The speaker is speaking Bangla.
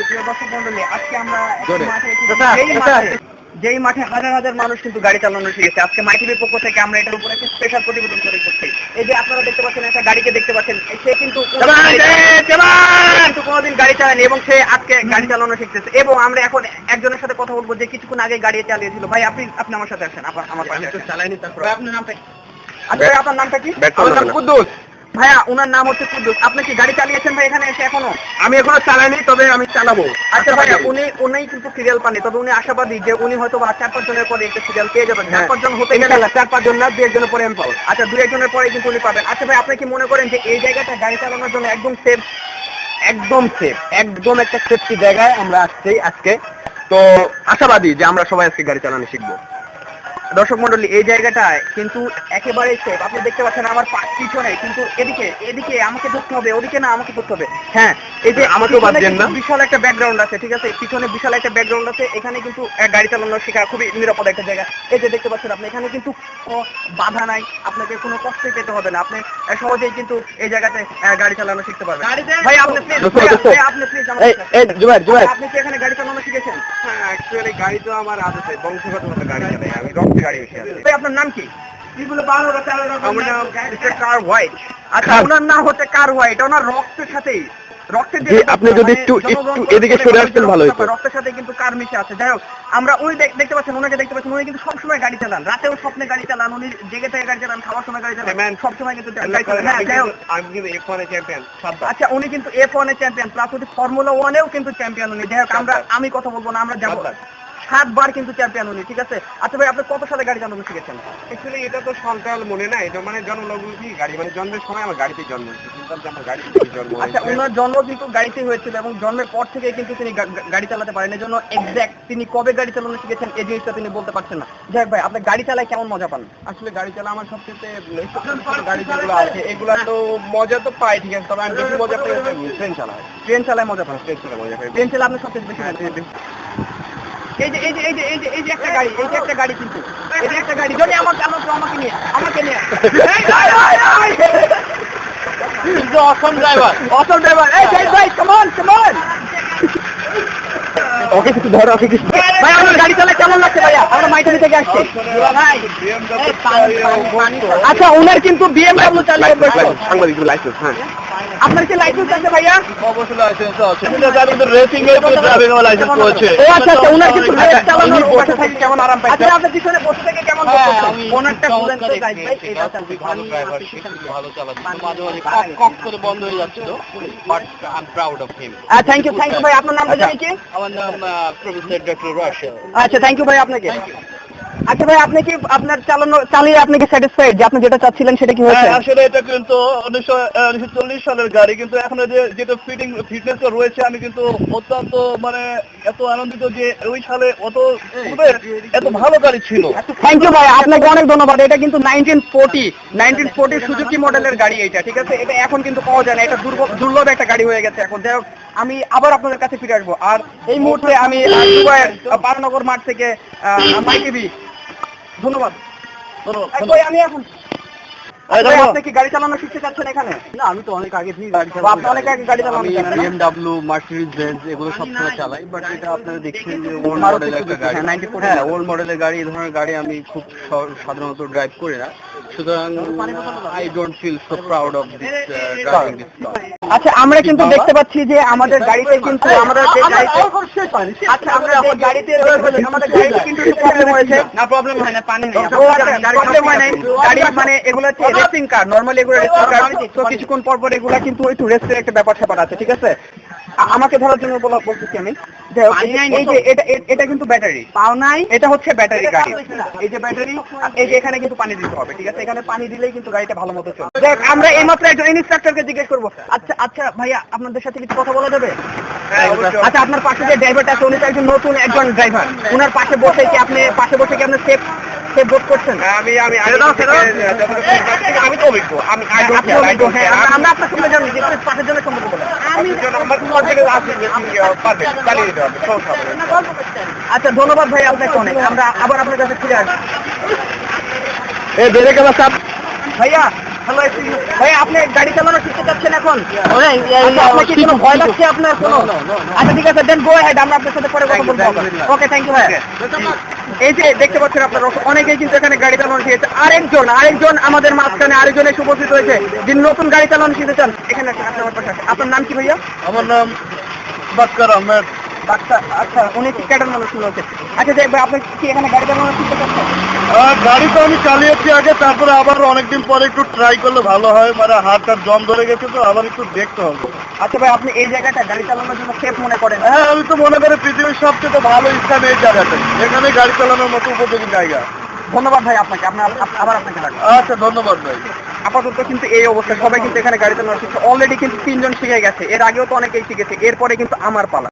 প্রিয় দর্শক মন্ডলী, আজকে আমরা যেই মাঠে হাজার হাজার মানুষ কিন্তু গাড়ি চালানো শিখেছে, আজকে মাই টিভির পক্ষ থেকে আমরা এটার উপরে একটা স্পেশাল প্রতিবেদন করে করছি। এই যে আপনারা দেখতে পাচ্ছেন, একটা গাড়িকে দেখতে পাচ্ছেন, সে কিন্তু কোনোদিন গাড়ি চালায়নি এবং সে আজকে গাড়ি চালানো শিখতেছে। এবং আমরা এখন একজনের সাথে কথা বলবো যে কিছুক্ষণ আগে গাড়ি চালিয়েছিল। ভাই আপনি আমার সাথে আসেন, আমার পাশে চালাইনি। তারপর আপনার নামটা কি? আচ্ছা ভাই, আপনার নামটা কি? কুদ্দুস। ভাইয়া, ওনার নাম হচ্ছে কুদ্দুস। আপনি কি গাড়ি চালিয়েছেন ভাই এখানে এসে? এখনো আমি এখনো চালাইনি, তবে আমি চালাবো। আচ্ছা ভাইয়া, উনি কিন্তু সিরিয়াল পাননি, তবে উনি আশাবাদী যে উনি হয়তো 4-5 জনের পরে একটা সিরিয়াল পেয়ে যাবেন। 4-5 জন হতে গেলে 4-5 জন না, 2-1 জনের পরে আমি পাবো। আচ্ছা, 2-1 জনের পরে কিন্তু উনি পাবেন। আচ্ছা ভাই, আপনি কি মনে করেন যে এই জায়গাটা গাড়ি চালানোর জন্য একদম সেফ? একদম একটা সেফটি জায়গায় আমরা আসছি আজকে। তো আশাবাদী যে আমরা সবাই আজকে গাড়ি চালানো শিখবো। দর্শক মন্ডলী, এই জায়গাটায় কিন্তু একেবারে সেফ। আপনি দেখতে পাচ্ছেন আমার পিছনে কিন্তু এদিকে আমাকে ধরতে হবে, ওদিকে না আমাকে ধরতে হবে। হ্যাঁ, এই যে আমাকেও বাদ দেন না। বিশাল একটা ব্যাকগ্রাউন্ড আছে, ঠিক আছে? পিছনে বিশাল একটা ব্যাকগ্রাউন্ড আছে। এখানে কিন্তু গাড়ি চালানো শেখা খুবই নিরাপদ একটা জায়গা। এই যে দেখতে পাচ্ছেন আপনি, এখানে কিন্তু কোনো বাধা নাই, আপনাকে কোনো কষ্টই পেতে হবে না। আপনি সহজেই কিন্তু এই জায়গাতে গাড়ি চালানো শিখতে পারবেন। ভাই আপনি প্লিজ আপনি কি এখানে গাড়ি চালানো শিখেছেন? হ্যাঁ, অ্যাকচুয়ালি গাড়ি তো আমার আদতে বংশগতভাবে গাড়ি চালাই, আমি রক্তে গাড়ি বেশি আছে। ভাই আপনার নাম কি? আমার নাম মিস্টার কার হোয়াইট। আচ্ছা, ওনার নাম হচ্ছে কার হোয়াইট। ওনার রক্তের সাথেই আপনি যদি একটু এদিকে সরে আসতেন ভালো হতো। রক্তের সাথে কিন্তু কার মিশে আছে। যাই হোক, আমরা উনি দেখতে পাচ্ছেন, ওনাকে দেখতে পাচ্ছেন, উনি কিন্তু সবসময় গাড়ি চালান, রাতেও স্বপ্নে গাড়ি চালান, উনি জেগে থেকে গাড়ি চালান, খাওয়ার সময় গাড়ি চালান, সবসময় কিন্তু গাড়ি চালান। হ্যাঁ, যাই হোক, আমি কিন্তু F1 এর চ্যাম্পিয়ন। আচ্ছা, উনি কিন্তু F1 এর চ্যাম্পিয়ন, প্লাস হচ্ছে ফর্মুলা 1-এও কিন্তু চ্যাম্পিয়ন উনি। যাই হোক, আমি কথা বলবো না, আমরা যাবো। 7 বার কিন্তু চ্যাম্পিয়ন উনি, ঠিক আছে? আচ্ছা ভাই, আপনি কত সালে গাড়ি চালানো শিখেছেন? অ্যাকচুয়ালি এটা তো সন্তান মনে নাই, এটা মানে জন্মলগ্নই গাড়ি, মানে জন্মের সময় আমার গাড়িতে জন্ম হয়েছে, কিন্তু আমার গাড়িতে জন্ম। আচ্ছা, ওনার জন্ম কিন্তু গাড়িতেই হয়েছিল এবং জন্মের পর থেকে কিন্তু তিনি গাড়ি চালাতে পারেন। এজন্য এক্স্যাক্ট তিনি কবে গাড়ি চালানো শিখেছেন এই জিনিসটা তিনি বলতে পারছেন না। যাই হোক ভাই, আপনি গাড়ি চালায় কেমন মজা পান? আসলে গাড়ি চালা আমার সবচেয়ে গাড়ি যেগুলো আছে এগুলা তো মজা তো পাই, ঠিক আছে, তবে আমি বেশি মজা পাই ট্রেন চালায়। ট্রেন চালায় মজা পান? ট্রেন চালায় মজা পাই। ট্রেন চালায় আপনি সবচেয়ে বেশি মজা পান? এই যে একটা গাড়ি, এই যে একটা গাড়ি, কিন্তু এই যে একটা গাড়ি, যদি আমাকে নিয়ে অসম ড্রাইভার। এই ভাই, কাম অন ওকে কিছু ধরো, ওকে কিছু। ভাই, আমার গাড়ি চালায় কেমন লাগছে ভাইয়া? আমরা মাইটারি থেকে আসছি। আচ্ছা, ওনার কিন্তু BMW চালিয়ে সাংবাদিক লাইসেন্স। হ্যাঁ, আপনার কি লাইসেন্স আছে ভাইয়া? অবশ্যই লাইসেন্স আছে। রেসিং এর ড্রাইভিং লাইসেন্স আছে। ও আচ্ছা, ওনার কিন্তু রেস চালানোর বসে থেকে কেমন আরাম পাইছেন? আচ্ছা, আপনি পিছনে বসে থেকে কেমন করছেন? ওনারটা বলেন তো গাইড ভাই। এটা খুবই ভালো ড্রাইভার, সে খুব ভালো চালাচ্ছে। মাঝে মাঝে কক করে বন্ধ হয়ে যাচ্ছিল, but I am proud of him. Thank you ভাই। আপনার নামটা জানি কি? আমার নাম প্রফেসর ডক্টর রাশেদ। আচ্ছা, থ্যাংক ইউ ভাই আপনাকে। আচ্ছা ভাই, আপনি কি আপনার চালিয়ে আপনি কি স্যাটিসফাইড যে আপনি যেটা চাচ্ছিলেন সেটা কি হয়েছে? আসলে এটা কিন্তু 1940 সালের গাড়ি, কিন্তু এখন যেটা ফিটনেস রয়েছে, আমি কিন্তু অত্যন্ত মানে এত আনন্দিত যে ওই সালে এত ভালো গাড়ি ছিল। থ্যাংক ইউ ভাই, আপনাকে অনেক ধন্যবাদ। এটা কিন্তু 1940 সুজুকি মডেলের গাড়ি এইটা, ঠিক আছে? এটা এখন কিন্তু পাওয়া যায় না, এটা দুর্লভ একটা গাড়ি হয়ে গেছে এখন। যাই হোক, আমি আবার আপনাদের কাছে ফিরে আসবো। আর এই মুহূর্তে আমি দুবাইয়ের বারনগর মাঠ থেকে মাই টিভি। ধন্যবাদ। আমি এখন আপনি কি গাড়ি চালানো শিখতে চাচ্ছেন এখানে? না, আমি তো অনেক আগে থেকে গাড়ি চালাই। আপনি অনেক আগে গাড়ি চালানো জানেন? BMW, মার্সিডিজ বেঞ্জ এগুলো সবসময় চালাই, বাট এটা আপনারা দেখছেন যে ওল্ড মডেলের একটা গাড়ি। হ্যাঁ, ওল্ড মডেলের গাড়ি, এই ধরনের গাড়ি আমি খুব সাধারণত ড্রাইভ করি না, সুতরাং I don't feel so proud of this driving this car. আচ্ছা, আমরা কিন্তু দেখতে পাচ্ছি যে আমাদের গাড়িতে কিন্তু আমাদের যে গাড়িতে আচ্ছা আমরা যে গাড়িতে আমাদের গাড়িতে কিন্তু একটু প্রবলেম হয়েছে। না, প্রবলেম হয় না, পানি নেই। প্রবলেম হয় নাই। গাড়ি মানে এগুলো হচ্ছে রেসিং কার, নরমালি এগুলো রেসিং কার, তো কিছুক্ষণ পর পর এগুলা কিন্তু একটু রেসের একটা ব্যাপার স্যাপার আছে, ঠিক আছে? আমাকে ধরার জন্য বলতেছি আমি। এই যে এটা কিন্তু ব্যাটারি পাও নাই, এটা হচ্ছে ব্যাটারি গাড়ি। এই যে ব্যাটারি, এই যে এখানে কিন্তু পানি দিতে হবে, ঠিক আছে? এখানে পানি দিলেই কিন্তু গাড়িটা ভালো মতো চলবে। দেখ, আমরা এইমাত্র একজন ইনস্ট্রাক্টরকে জিজ্ঞেস করবো। আচ্ছা ভাইয়া, আপনাদের সাথে কিছু কথা বলা যাবে? আচ্ছা, আপনার পাশে যে ড্রাইভারটা আছে, উনি তো একজন নতুন একজন ড্রাইভার। উনার পাশে বসে কি আপনি সেফ বোধ করছেন? আমি তো অভিজ্ঞ। আমরা আপনার সঙ্গে জানি যে পাশের জন্য সম্পর্ক বলেন। আচ্ছা, ধন্যবাদ ভাই আপনাকে অনেক। আমরা আবার আপনার কাছে ফিরে আসবো। ভাইয়া হ্যালো ভাই, আপনি গাড়ি চালানো শিখতে চাচ্ছেন এখন? আচ্ছা, আপনার কি কোনো ভয় লাগছে আপনার কোনো? আচ্ছা ঠিক আছে, দেন গো হেড, আমরা আপনার সাথে পরে কথা বলবো। ওকে, থ্যাংক ইউ ভাই। এই যে দেখতে পাচ্ছেন আপনারা, অনেকেই কিন্তু এখানে গাড়ি চালানো শিখেছে। আরেকজন আমাদের মাঝখানে আরেকজন এসে উপস্থিত হয়েছে, যিনি নতুন গাড়ি চালানো শিখতে চান। এখানে আসেন, আপনার পাশে আসেন। আপনার নাম কি ভাইয়া? আমার নাম বাক্কার আহমেদ। আচ্ছা, উনি কি ক্যাডার মানুষ মনে হচ্ছে। আচ্ছা যে ভাই, আপনি কি এখানে গাড়ি চালানো শিখতে চাচ্ছেন? গাড়ি তো আমি চালিয়েছি আগে, তারপরে আবার অনেকদিন পরে একটু ট্রাই করলে ভালো হয়, মানে হাতটার জম ধরে গেছে তো আবার একটু দেখতে হবে। আচ্ছা ভাই, আপনি এই জায়গাটা গাড়ি চালানোর জন্য সেফ মনে করেন? হ্যাঁ, আমি তো মনে করি পৃথিবীর সবচেয়ে তো ভালো স্থান এই জায়গাটাই, এখানে গাড়ি চালানোর মতো উপযোগী জায়গা। ধন্যবাদ ভাই আপনাকে, আবার আপনাকে ডাকবো। আচ্ছা, ধন্যবাদ ভাই। আপাতত কিন্তু এই অবস্থা, সবাই কিন্তু এখানে গাড়ি চালানো শিখছে। অলরেডি কিন্তু 3 জন শিখে গেছে, এর আগেও তো অনেকেই শিখেছে, এরপরে কিন্তু আমার পালা।